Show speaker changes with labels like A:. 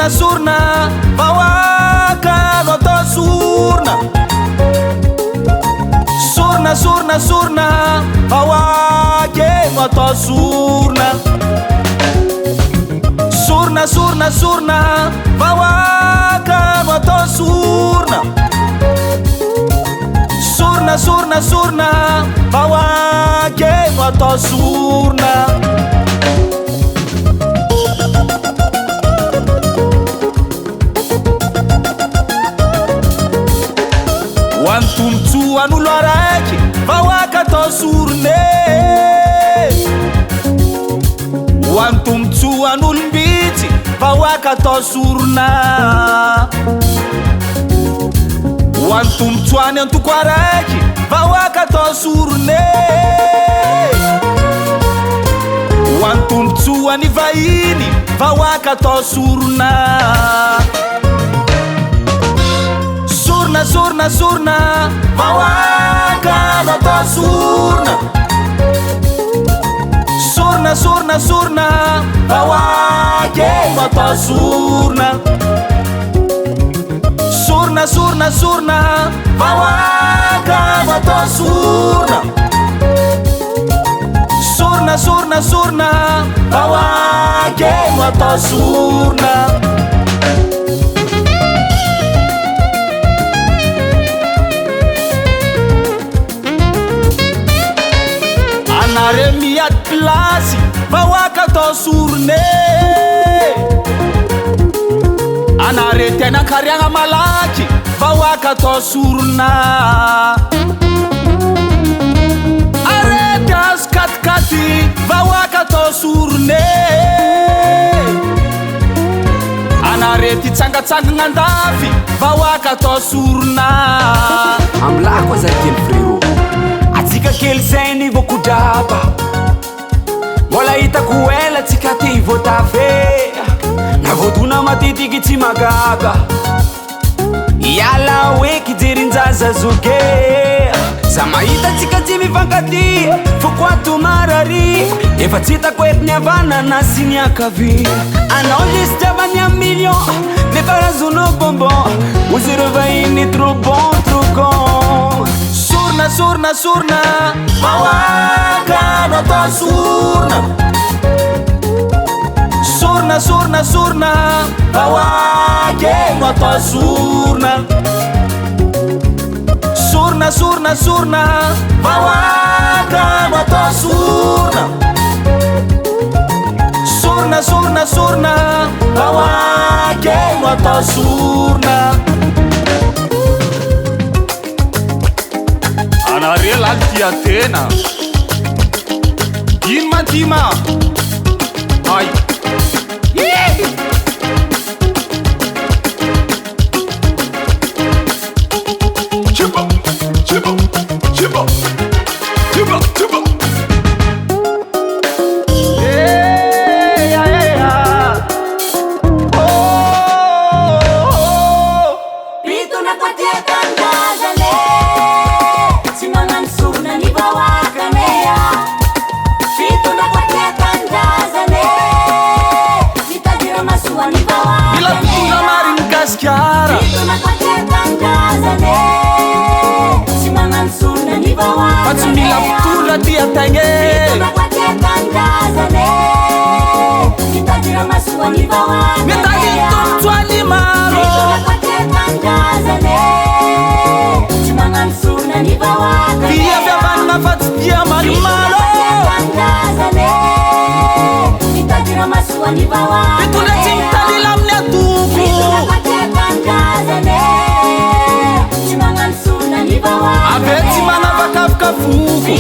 A: Sorna, vawaka no to surna. Sorna, vawake no to surna. Sorna, vawaka no to surna. Sorna, vawake no to surna. Wantumtu an'olo araiky vawaka atao sorone. Wantumtu an'olombitsy vawaka atao sorona. Wantumtu any antoko araiky vawaka atao sorone. Wantumtu any vahiny vawaka atao sorona. Sorna, vawaka no to surna. Sorna, vawake no to surna. Sorna, vawaka no to surna. Sorna, vawake no to surna. Anare miady plasy vawaka atao sorone. Anare tena kariagna malaky vawaka atao sorona. Arety azo katikaty vawaka atao sorone. Anarety tsangatsangagna andafy vawaka atao sorona.
B: Amlako zay kely frérot, atsika kely zay ny vokodraba. Mbola hitako ela tsika ty voatave. Navodona matitiky tsy magaga. Iala hoe kijerin-jaza zoge. Za mahita tsika tsy mifankatia foko ato marary. Efa tsy hitako eto ny havanana sy ny akavia. Anao lesy javany amin'ny million nefa razonao bonbon. Ozy ireo vahiny trop bon trop con.
A: Sorna, vawaka no to surna. Sorna, vawake no to surna. Sorna, vawaka no to surna. Sorna, vawake no to surna. Anare latia tena ino mantima ay chiba Fatsy mila fotondra ty atagny. Mitagy tombontsoany maro. Fiaviavana fatsy dia malomalo. Fitondra tsy mitalila amin'ny atoko. Ave tsy manavakavaka foko.